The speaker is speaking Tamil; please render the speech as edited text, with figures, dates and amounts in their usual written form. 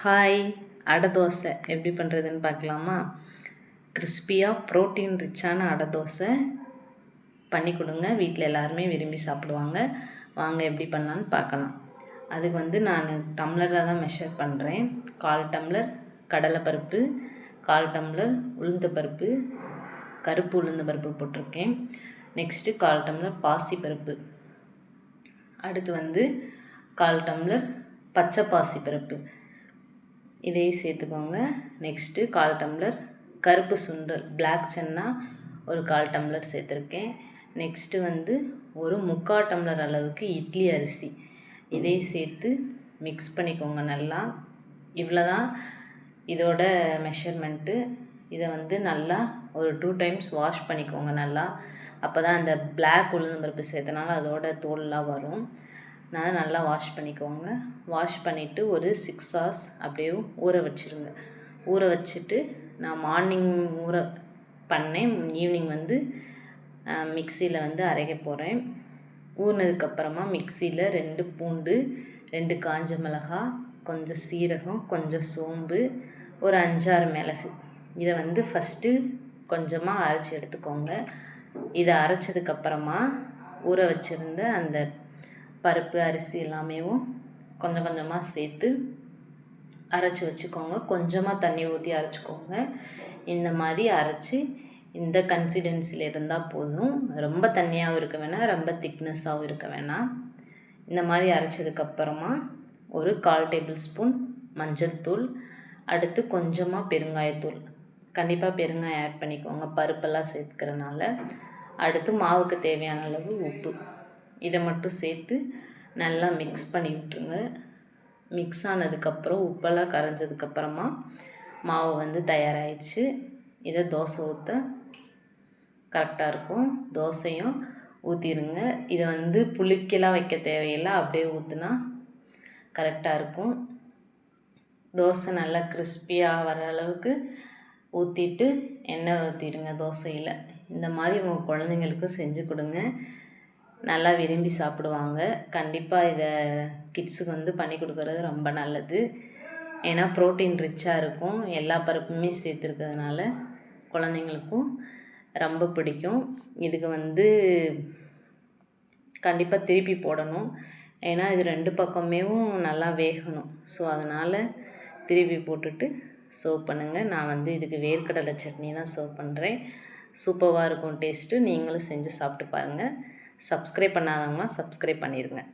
ஹாய், அடை தோசை எப்படி பண்ணுறதுன்னு பார்க்கலாமா? கிறிஸ்பியாக ப்ரோட்டீன் ரிச்சான அடை தோசை பண்ணி கொடுங்க. வீட்டில் எல்லாருமே விரும்பி சாப்பிடுவாங்க. வாங்க எப்படி பண்ணலான்னு பார்க்கலாம். அதுக்கு நான் டம்ளரில் தான் மெஷர் பண்ணுறேன். 1/4 டம்ளர் கடலைப்பருப்பு, 1/4 டம்ளர் உளுந்தப்பருப்பு, கருப்பு உளுந்தப்பருப்பு போட்டிருக்கேன். நெக்ஸ்ட்டு 1/4 டம்ளர் பாசிப்பருப்பு, அடுத்து 1/4 டம்ளர் பச்சை பாசிப்பருப்பு, இதையும் சேர்த்துக்கோங்க. நெக்ஸ்ட்டு 1/4 டம்ளர் கருப்பு சுண்டல் பிளாக் சன்னா ஒரு 1/4 டம்ளர் சேர்த்துருக்கேன். நெக்ஸ்ட்டு ஒரு 3/4 டம்ளர் அளவுக்கு இட்லி அரிசி, இதையும் சேர்த்து மிக்ஸ் பண்ணிக்கோங்க நல்லா. இவ்வளோ தான் இதோட மெஷர்மெண்ட்டு. இதை நல்லா ஒரு 2 டைம்ஸ் வாஷ் பண்ணிக்கோங்க நல்லா. அப்போ தான் அந்த பிளாக் உளுந்தம்பருப்பு சேர்த்தனால அதோட தோல்லாம் வரும். நல்லா வாஷ் பண்ணிக்கோங்க. வாஷ் பண்ணிவிட்டு ஒரு 6 hours அப்படியே ஊற வச்சுருங்க. ஊற வச்சுட்டு நான் மார்னிங் ஊற பண்ணேன். ஈவினிங் மிக்சியில் அரைக்க போகிறேன். ஊறினதுக்கப்புறமா மிக்சியில் 2 பூண்டு, 2 காஞ்ச மிளகாய், கொஞ்சம் சீரகம், கொஞ்சம் சோம்பு, ஒரு 5-6 மிளகு, இதை ஃபஸ்ட்டு கொஞ்சமாக அரைச்சி எடுத்துக்கோங்க. இதை அரைச்சதுக்கப்புறமா ஊற வச்சுருந்த அந்த பருப்பு அரிசி எல்லாமே கொஞ்சம் கொஞ்சமாக சேர்த்து அரைச்சி வச்சுக்கோங்க. கொஞ்சமாக தண்ணி ஊற்றி அரைச்சிக்கோங்க. இந்த மாதிரி அரைச்சி இந்த கன்சிஸ்டன்சியில் இருந்தால் போதும். ரொம்ப தண்ணியாகவும் இருக்க வேணாம், ரொம்ப திக்னஸாகவும் இருக்க வேணாம். இந்த மாதிரி அரைச்சதுக்கப்புறமா ஒரு 1/4 டேபிள் ஸ்பூன் மஞ்சள் தூள், அடுத்து கொஞ்சமாக பெருங்காயத்தூள், கண்டிப்பாக பெருங்காயம் ஆட் பண்ணிக்கோங்க பருப்பெல்லாம் சேர்த்துக்கிறனால. அடுத்து மாவுக்கு தேவையான அளவு உப்பு, இதை மட்டும் சேர்த்து நல்லா மிக்ஸ் பண்ணி விட்டுருங்க. மிக்ஸ் ஆனதுக்கப்புறம் உப்பெல்லாம் கரைஞ்சதுக்கப்புறமா மாவு தயாராகிடுச்சு. இதை தோசை ஊற்ற கரெக்டாக இருக்கும். தோசையும் ஊற்றிடுங்க. இதை புளிக்கெல்லாம் வைக்க தேவையில்லை, அப்படியே ஊற்றுனா கரெக்டாக இருக்கும். தோசை நல்லா கிறிஸ்பியாக வர அளவுக்கு ஊற்றிட்டு எண்ணெய் ஊற்றிடுங்க தோசையில். இந்த மாதிரி உங்கள் குழந்தைங்களுக்கும் செஞ்சு கொடுங்க, நல்லா விரும்பி சாப்பிடுவாங்க. கண்டிப்பாக இதை கிட்ஸுக்கு பண்ணி கொடுக்குறது ரொம்ப நல்லது. ஏன்னா ப்ரோட்டீன் ரிச்சாக இருக்கும். எல்லா பருப்புமே சேர்த்துருக்கிறதுனால குழந்தைங்களுக்கும் ரொம்ப பிடிக்கும். இதுக்கு கண்டிப்பாக திருப்பி போடணும். ஏன்னா இது 2 பக்கமேவும் நல்லா வேகணும். ஸோ அதனால் திருப்பி போட்டுட்டு சர்வ் பண்ணுங்கள். நான் இதுக்கு வேர்க்கடலை சட்னி தான் சர்வ் பண்ணுறேன். சூப்பராக இருக்கும் டேஸ்ட்டு. நீங்களும் செஞ்சு சாப்பிட்டு பாருங்கள். சப்ஸ்கிரைப் பண்ணாதவங்களாம் சப்ஸ்கிரைப் பண்ணிடுங்க.